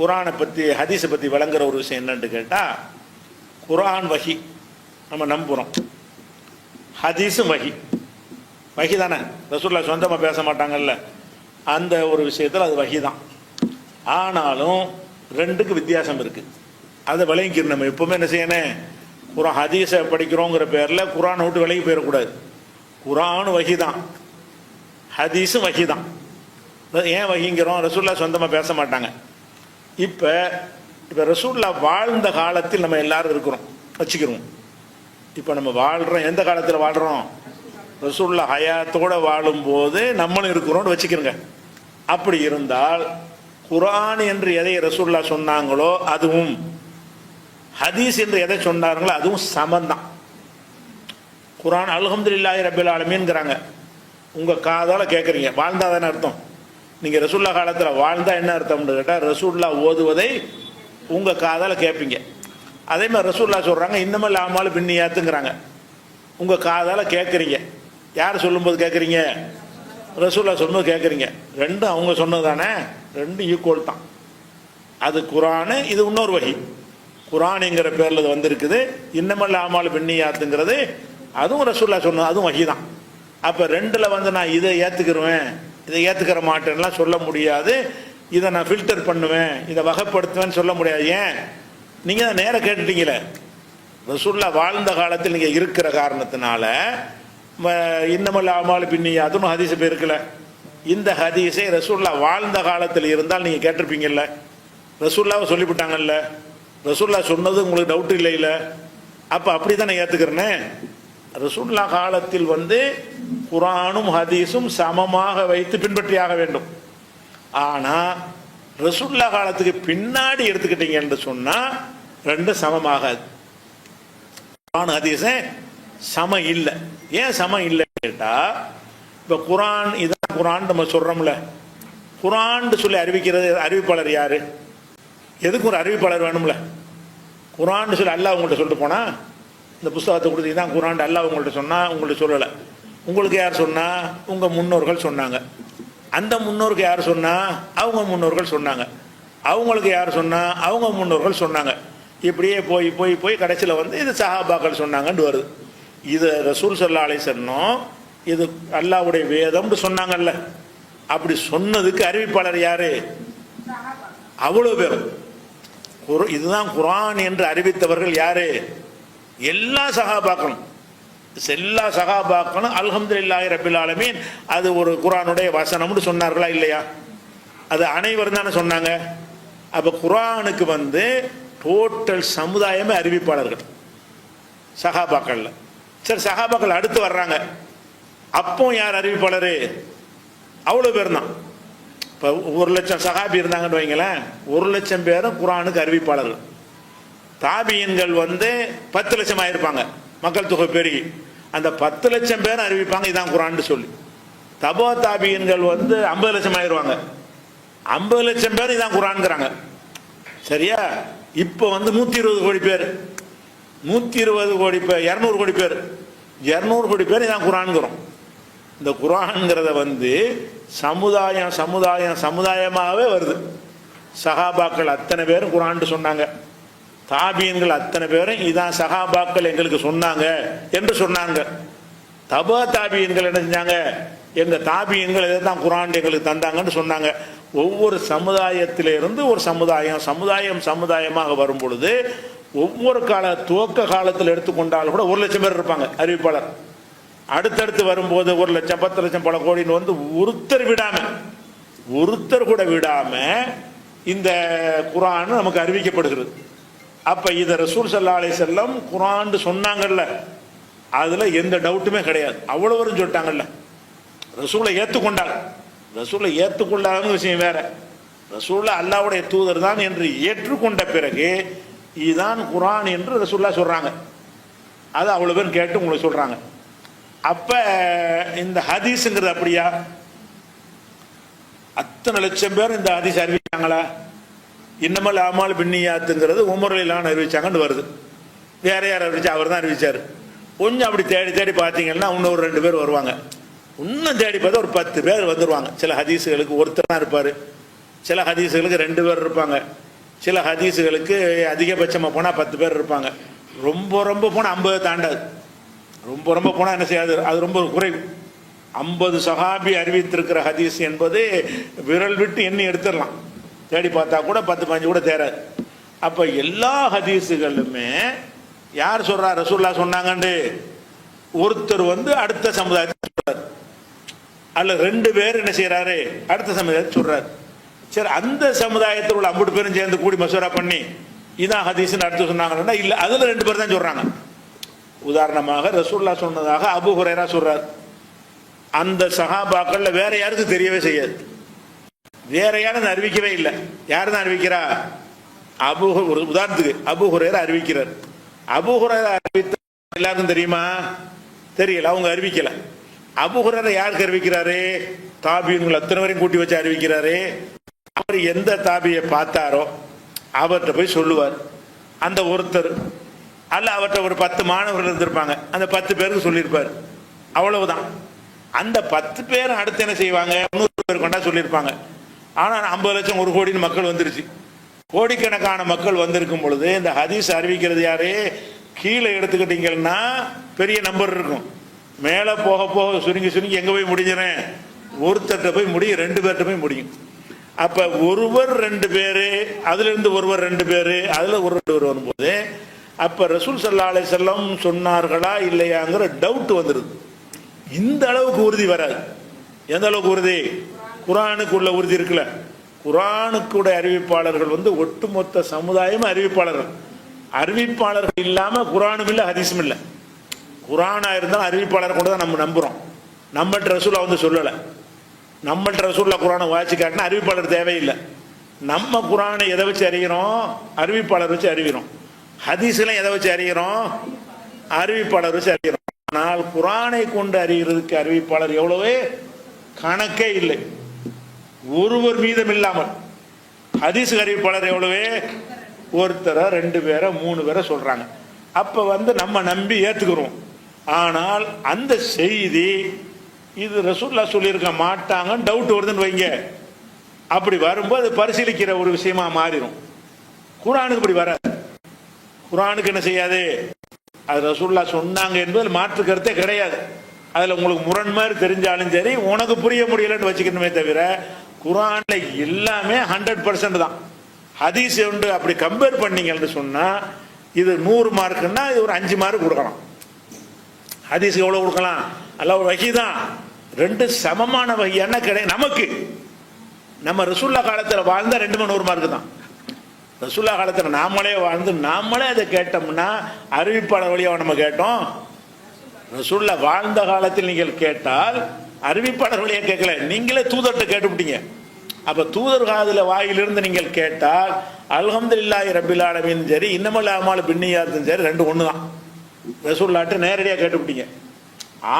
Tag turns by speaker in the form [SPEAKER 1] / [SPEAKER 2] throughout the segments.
[SPEAKER 1] குரானை பற்றி ஹதீஸை பற்றி விளங்குற ஒரு விஷயம் என்னன்னு கேட்டால், குரான் வஹி நம்ம நம்புகிறோம், ஹதீஸும் வஹி. வஹி தானே, ரசூலுல்லாஹ் சொந்தமாக பேச மாட்டாங்கல்ல, அந்த ஒரு விஷயத்தில் அது வஹி தான். ஆனாலும் ரெண்டுக்கு வித்தியாசம் இருக்குது. அதை விளங்கிக்கிறோம். நம்ம எப்போவுமே என்ன செய்யணும், குரான் ஹதீஸை படிக்கிறோங்கிற பேரில் குரானை விட்டு விலகி போயிடக்கூடாது. குரான் வஹி தான், ஹதீஸும் வஹி தான். ஏன் வஹிங்கிறோம்? ரசூலுல்லாஹ் சொந்தமாக பேச மாட்டாங்க. இப்போ ரசூலுல்லாஹ் வாழ்ந்த காலத்தில் நம்ம எல்லாரும் இருக்கிறோம் வச்சுக்கிறோம். இப்போ நம்ம வாழ்கிறோம், எந்த காலத்தில் வாழ்கிறோம்? ரசூலுல்லாஹ் ஹயாத்தோடு வாழும்போது நம்மளும் இருக்கிறோம்னு வச்சுக்கிறோங்க. அப்படி இருந்தால் குரான் என்று எதை ரசூலுல்லாஹ் சொன்னாங்களோ அதுவும், ஹதீஸ் என்று எதை சொன்னாங்களோ அதுவும் சமந்தான். குரான் அல்ஹம்துலில்லாஹி ரப்பில் ஆலமீன்ங்கிறாங்க, உங்கள் காதால் கேட்குறீங்க, வாழ்ந்தா தானே அர்த்தம். நீங்கள் ரசூலுல்லாஹ் காலத்தில் வாழ்ந்தா என்ன அர்த்தம்னு கேட்டால், ரசூலுல்லாஹ் ஓதுவதை உங்கள் காதால் கேட்பீங்க. அதே மாதிரி ரசூலுல்லாஹ் சொல்கிறாங்க இன்னமல் ஆமாலு பின்னியாத்துங்கிறாங்க, உங்கள் காதால் கேட்குறீங்க. யார் சொல்லும்போது கேட்குறீங்க? ரசூலுல்லாஹ் சொல்லும்போது கேட்குறீங்க. ரெண்டும் அவங்க சொன்னது தானே, ரெண்டும் ஈக்குவல் தான். அது குரானு, இது இன்னொரு வகை. குரானுங்கிற பேரில் இது வந்திருக்குது. இன்னமல் ஆமாலு பின்னியாத்துங்கிறது அதுவும் ரசூலுல்லாஹ் சொன்னது, அதுவும் வகை தான். அப்போ ரெண்டில் நான் இதை ஏற்றுக்கிருவேன், இதை ஏற்றுக்கிற மாட்டேன்லாம் சொல்ல முடியாது. இதை நான் ஃபில்டர் பண்ணுவேன், இதை வகைப்படுத்துவேன்னு சொல்ல முடியாது. ஏன்? நீங்கள் தான் நேராக கேட்டுட்டீங்களே, ரசூலுல்லாஹ் வாழ்ந்த காலத்தில் நீங்கள் இருக்கிற காரணத்தினால இன்னமல் ஆமாலு பின்னியாத்துன்னு ஹதீஸ் போய் இருக்குல்ல, இந்த ஹதீஸை ரசூலுல்லாஹ் வாழ்ந்த காலத்தில் இருந்தால் நீங்கள் கேட்டிருப்பீங்கல்ல, ரசூலுல்லாஹ் சொல்லிவிட்டாங்கல்ல, ரசூலுல்லாஹ் சொன்னது உங்களுக்கு டவுட் இல்லைல்ல. அப்போ அப்படி தான் நான் ஏற்றுக்கிறேனே. ரசூலுல்லாஹ் காலத்தில் குரானும் ஹதீஸும் சமமாக வைத்து பின்பற்றியாக வேண்டும். ஆனால் ரசூலுல்லாஹ் காலத்துக்கு பின்னாடி எடுத்துக்கிட்டீங்க என்று சொன்னால் ரெண்டும் சமமாகாது. குரான் ஹதீஸே சம இல்லை. ஏன் சமம் இல்லைன்னு கேட்டால், இப்போ குரான் இதான் குரான் நம்ம சொல்கிறோம்ல, குரான் சொல்லி அறிவிக்கிறது அறிவிப்பாளர் யார்? எதுக்கு ஒரு அறிவிப்பாளர் வேணும்ல? குரான் சொல்லி அல்லாஹ் உங்கள்கிட்ட சொல்லிட்டு போனால், இந்த புஸ்தகத்தை கொடுத்து இதான் குரான் அல்லாஹ் உங்கள்கிட்ட சொன்னால் உங்கள்கிட்ட சொல்லலை. உங்களுக்கு யார் சொன்னால்? உங்கள் முன்னோர்கள் சொன்னாங்க. அந்த முன்னோருக்கு யார் சொன்னால்? அவங்க முன்னோர்கள் சொன்னாங்க. அவங்களுக்கு யார் சொன்னால்? அவங்க முன்னோர்கள் சொன்னாங்க. இப்படியே போய் போய் போய் கடைசியில் இது சஹாபாக்கள் சொன்னாங்கன்னு வருது. இது ரசூல் ஸல்லல்லாஹு அலைஹி வஸல்லம் இது அல்லாஹ்வுடைய வேதம்னு சொன்னாங்கல்ல, அப்படி சொன்னதுக்கு அறிவிப்பாளர் யாரு? அவ்வளோ பேரும். இதுதான் குரான் என்று அறிவித்தவர்கள் யாரு? எல்லா சஹாபாக்களும். எல்லா சஹாபாக்களும் அல்ஹம்துலில்லாஹி ரப்பில் ஆலமீன் அது ஒரு குரானுடைய வசனம்னு சொன்னார்களா இல்லையா? அது அனைவரும் தானே சொன்னாங்க. அப்போ குரானுக்கு டோட்டல் சமுதாயமே அறிவிப்பாளர்கள் சஹாபாக்கள்ல. சரி, சஹாபாக்கள் அடுத்து வர்றாங்க, அப்போ யார் அறிவிப்பாளர்? அவ்வளோ பேர் தான். இப்போ 1,00,000 சஹாபி இருந்தாங்கன்னு வைங்களேன், 1,00,000 பேரும் குரானுக்கு அறிவிப்பாளர்கள். தாபியன்கள் 10 லட்சம் ஆயிருப்பாங்க, மக்கள் தொகை பெருகி அந்த 10 லட்சம் பேரும் அறிவிப்பாங்க இதான் குரான்னு சொல்லி. தபோ தாபியன்கள் 50 லட்சம் ஆயிடுவாங்க, 50 லட்சம் பேர் இதான் குரான்ங்கிறாங்க. சரியா? இப்போ 120 கோடி பேர், 120 கோடி பேர், 200 கோடி பேர், 200 கோடி பேர் இதான் குரான்ங்கிறோம். இந்த குரான்ங்கிறத சமுதாயம் சமுதாயம் சமுதாயமாகவே வருது. சஹாபாக்கள் அத்தனை பேரும் குரான் சொன்னாங்க, தாபியன்கள் அத்தனை பேரும் இதான் சஹாபாக்கள் எங்களுக்கு சொன்னாங்க என்று சொன்னாங்க. தபா தாபியன்கள் என்ன செஞ்சாங்க? எங்கள் தாபியன்கள் இதை தான் குரான் எங்களுக்கு தந்தாங்கன்னு சொன்னாங்க. ஒவ்வொரு சமுதாயத்திலிருந்து ஒரு சமுதாயம் சமுதாயம் சமுதாயமாக வரும் பொழுது ஒவ்வொரு துவக்க காலத்தில் எடுத்துக்கொண்டாலும் கூட 1 லட்சம் பேர் இருப்பாங்க அறிவிப்பாளர். அடுத்தடுத்து வரும்போது 1 லட்சம் 10 லட்சம் பல கோடின்னு ஒருத்தர் கூட விடாம இந்த குரான் நமக்கு அறிவிக்கப்படுகிறது. அப்ப இதை ரசூல் ஸல்லல்லாஹு அலைஹி வஸல்லம் குரான் சொன்னாங்கல்ல, அதுல எந்த டவுட்டுமே கிடையாது. அவ்வளவு சொல்லிட்டாங்கல்ல, ரசூலை ஏற்றுக்கொண்டாங்க. ரசூலை ஏற்றுக்கொள்ளாத விஷயம் வேற, ரசூலை அல்லாஹ்வுடைய தூதர் தான் என்று ஏற்றுக்கொண்ட பிறகு இதுதான் குரான் என்று ரசூலுல்லாஹ் சொல்றாங்க. அது அவ்வளவு பேர் கேட்டு உங்களுக்கு சொல்றாங்க. அப்ப இந்த ஹதீஸ்ங்கிறது அப்படியா? அத்தனை லட்சம் பேர் இந்த ஹதீஸ் அறிவிச்சாங்களா? இன்னமல் ஆமால் பின்னியாத்துங்கிறது உமர்லாம் அறிவிச்சாங்கன்னு வருது. வேற யார் அறிவிச்சா? அவர் தான் அறிவிச்சார். கொஞ்சம் அப்படி தேடி தேடி பார்த்தீங்கன்னா இன்னும் ஒரு 2 பேர் வருவாங்க. இன்னும் தேடி பார்த்தா ஒரு 10 பேர் வந்துடுவாங்க. சில ஹதீஸுகளுக்கு ஒருத்தர் தான் இருப்பார், சில ஹதீஸுகளுக்கு 2 பேர் இருப்பாங்க, சில ஹதீஸுகளுக்கு அதிகபட்சமாக போனால் 10 பேர் இருப்பாங்க, ரொம்ப ரொம்ப போனால் 50 தாண்டாது. ரொம்ப ரொம்ப போனால் என்ன செய்யாது, அது ரொம்ப குறைவு. 50 சஹாபி அறிவித்திருக்கிற ஹதீஸ் என்பது விரல் விட்டு எண்ணி எடுத்துடலாம், தேடி பார்த்தா கூட 10-15 கூட தேராது. அப்போ எல்லா ஹதீஸுகளுமே யார் சொல்றா, ரசூல்லா சொன்னாங்கன்னு ஒருத்தர் வந்து அடுத்த சமுதாயத்தை சொல்றாரு, அல்ல 2 பேர் என்ன செய்யறாரு அடுத்த சமுதாயத்தை சொல்றாரு. சரி, அந்த சமுதாயத்தில் உள்ள 50 பேரும் சேர்ந்து கூடி மசூரா பண்ணி இதான் ஹதீஸ்னு அடுத்து சொன்னாங்கன்னா இல்லை, அதுல 2 பேர் தான் சொல்றாங்க. உதாரணமாக ரசூல்லா சொன்னதாக அபூ ஹுரைரா சொல்றார், அந்த சஹாபாக்கள்ல வேற யாருக்கும் தெரியவே செய்யாது, வேற யாரும் அறிவிக்கவே இல்லை. யாரு தான் அறிவிக்கிறா? ஒரு உதாரணத்துக்கு அபூ ஹுரைரா அறிவிக்கிறார். அபூ ஹுரைரா அறிவித்த எல்லாருக்கும் தெரியுமா? தெரியல, அவங்க அறிவிக்கல. அபூ ஹுரைரா யாருக்கு அறிவிக்கிறாரு? தாபியங்கள் அத்தனை வரையும் கூட்டி வச்சு அறிவிக்கிறாரு. அவர் எந்த தாபியை பார்த்தாரோ அவர்கிட்ட போய் சொல்லுவார். அந்த ஒருத்தர் அல்ல, அவர்கிட்ட ஒரு 10 மாணவர்கள் இருந்திருப்பாங்க, அந்த 10 பேருக்கு சொல்லியிருப்பார், அவ்வளவுதான். அந்த 10 பேர் அடுத்து என்ன செய்வாங்க, 100 பேர் கொண்டா சொல்லியிருப்பாங்க. ஆனால் 50 லட்சம் 1 கோடின்னு மக்கள் வந்துருச்சு. கோடிக்கணக்கான மக்கள் வந்திருக்கும் பொழுது இந்த ஹதீஸ் அறிவிக்கிறது யாரு? கீழே எடுத்துக்கிட்டீங்கன்னா பெரிய நம்பர் இருக்கும், மேலே போக போக சுருங்கி சுருங்கி எங்கே போய் முடிஞ்சிடறேன், ஒருத்தர்கிட்ட போய் முடியும், 2 பேர்கிட்ட போய் முடியும். அப்போ ஒருவர் 2 பேர், அதுலேருந்து ஒருவர் 2 பேர், அதில் ஒரு 2 பேர் வரும்போது அப்போ ரசூல் ஸல்லல்லாஹு அலைஹி வஸல்லம் சொன்னார்களா இல்லையாங்கிற டவுட் வந்துடுது. இந்த அளவுக்கு உறுதி வராது. எந்த அளவுக்கு உறுதி? குர்ஆனுக்கு உள்ள உறுதி இருக்குல்ல, குர்ஆனுக்குட அறிவிப்பாளர்கள் வந்து ஒட்டுமொத்த சமுதாயம் அறிவிப்பாளர்கள். அறிவிப்பாளர்கள் இல்லாமல் குர்ஆனும் இல்லை ஹதீஸும் இல்லை. குர்ஆனா இருந்தாலும் அறிவிப்பாளர் கூட தான் நம்ம நம்புகிறோம். நம்மள்ட்ட ரசூலா வந்து சொல்லலை, நம்மள்ட்ட ரசூல்லா குர்ஆனை வாசி காட்டினா அறிவிப்பாளர் தேவையில்லை. நம்ம குர்ஆனை எதை வச்சு அறிகிறோம்? அறிவிப்பாளர் வச்சு அறிகிறோம். ஹதீஸ்லாம் எதை வச்சு அறிகிறோம்? அறிவிப்பாளர் வச்சு அறிகிறோம். ஆனால் குர்ஆனை கொண்டு அறிகிறதுக்கு அறிவிப்பாளர் எவ்வளவு, கணக்கே இல்லை, ஒருவர் மீதம் இல்லாமல். ஹதீஸ் அறிவிப்பாளர் எவ்வளவு? ஒருத்தரை 2 பேரை 3 பேரை சொல்றாங்க. அப்ப வந்து நம்ம நம்பி ஏத்துக்கிறோம். ஆனால் அந்த செய்தி இது ரசூலுல்லாஹ் சொல்லியிருக்க மாட்டாங்கன்னு டவுட் வருதுன்னு வைங்க, அப்படி வரும்போது பரிசீலிக்கிற ஒரு விஷயமா மாறிடும். குர்ஆனுக்கு இப்படி வராது. குர்ஆனுக்கு என்ன செய்யாது, அது ரசூலுல்லாஹ் சொன்னாங்க என்பதில் மாற்று கருத்தே கிடையாது. அதில் உங்களுக்கு முரண் மாதிரி தெரிஞ்சாலும் சரி, உனக்கு புரிய முடியலன்னு வச்சுக்கணுமே தவிர குர்ஆன்ல எல்லாமே 100% தான். ஹதீஸ் ஒன்று அப்படி கம்பேர் பண்ணீங்கன்னு சொன்னால் இது 100 மார்க்குன்னா இது ஒரு 5 மார்க் கொடுக்கலாம். ஹதீஸுக்கு எவ்வளோ கொடுக்கலாம்? அல்ல ஒரு வகை தான், 2 சமமான வகையான கிடையாது. நமக்கு நம்ம ரசூல்லா காலத்தில் வாழ்ந்த 2 100 மார்க்கு தான். ரசூல்லா காலத்தில் நாமளே வாழ்ந்து நாமளே அதை கேட்டோம்னா அறிவிப்பாளர் வழியாக நம்ம கேட்டோம். ரசூல்லா வாழ்ந்த காலத்தில் நீங்கள் கேட்டால் அறிவிப்பாளர் வழியாக கேட்கல, நீங்களே தூதர்கிட்ட கேட்டுவிட்டீங்க. அப்போ தூதர் காதில் வாயிலிருந்து நீங்கள் கேட்டால் அல்ஹம்துலில்லாஹி ரப்பில் ஆலமீன் சரி, இன்னமல் அமாலு பின்னியாத்தும் சரி, 2 ஒன்று தான். ரசூலுல்லாஹ்ட்ட நேரடியாக கேட்டுவிட்டீங்க.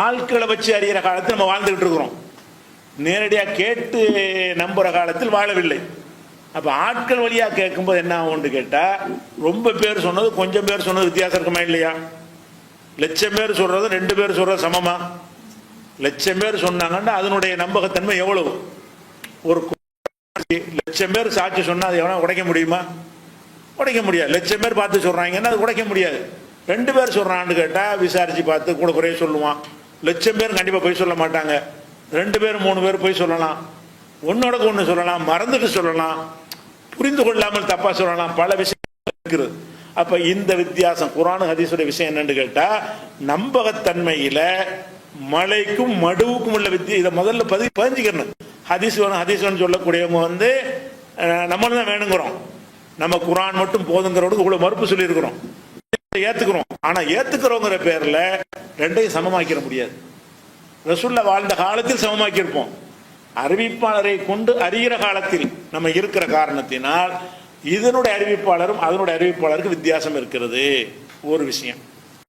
[SPEAKER 1] ஆட்களை வச்சு அறிகிற காலத்தில் நம்ம வாழ்ந்துகிட்டு இருக்கிறோம், நேரடியாக கேட்டு நம்புகிற காலத்தில் வாழவில்லை. அப்போ ஆட்கள் வழியாக கேட்கும்போது என்ன ஆகும்னு கேட்டால், ரொம்ப பேர் சொன்னது கொஞ்சம் பேர் சொன்னது வித்தியாசம் இருக்குமா இல்லையா? 1,00,000 பேர் சொல்றது 2 பேர் சொல்றது சமமா? 1,00,000 பேர் சொன்னாங்கன்னா அதனுடைய நம்பகத்தன்மை எவ்வளவு? ஒரு 1,00,000 பேர் சாட்சி சொன்னா அது எவனா உடைக்க முடியுமா? உடைக்க முடியாது. 1,00,000 பேர் பார்த்து சொல்றாங்கன்னா அது உடைக்க முடியாது. 2 பேர் சொல்றான்னு கேட்டா விசாரிச்சு பார்த்து கூட குறைய சொல்லுவான். 1,00,000 பேர் கண்டிப்பா போய் சொல்ல மாட்டாங்க. 2 பேர் 3 பேர் போய் சொல்லலாம், ஒன்னோட ஒன்று சொல்லலாம், மறந்துட்டு சொல்லலாம், புரிந்து கொள்ளாமல் தப்பா சொல்லலாம், பல விஷயம் இருக்கிறது. அப்ப இந்த வித்தியாசம் குர்ஆன் ஹதீஸுடைய விஷயம் என்னன்னு கேட்டா, நம்பகத்தன்மையில மலைக்கும் மடுவுக்கும் உள்ள வித்தியாசம். இதை முதல்ல பதிஞ்சுக்கணும். ஹதீஸ் வேணும் ஹதீஸ் வேணும் சொல்லக்கூடியவங்க வந்து நம்மளும் தான் வேணுங்கிறோம், நம்ம குர்ஆன் மட்டும் போதுங்கிறவங்களுக்கு இவ்வளவு மறுப்பு சொல்லியிருக்கிறோம், ஏத்துக்கிறோம். ஆனா ஏத்துக்கிறோங்கிற பேர்ல 2ஐயும் சமமாக்கிட முடியாது. ரசூலுல்லாஹ் வாழ்ந்த காலத்தில் சமமாக்கி இருப்போம், அறிவிப்பாளரை கொண்டு அறிகிற காலத்தில் நம்ம இருக்கிற காரணத்தினால் இதனுடைய அறிவிப்பாளரும் அதனுடைய அறிவிப்பாளருக்கு வித்தியாசம் இருக்கிறது. ஒரு விஷயம்.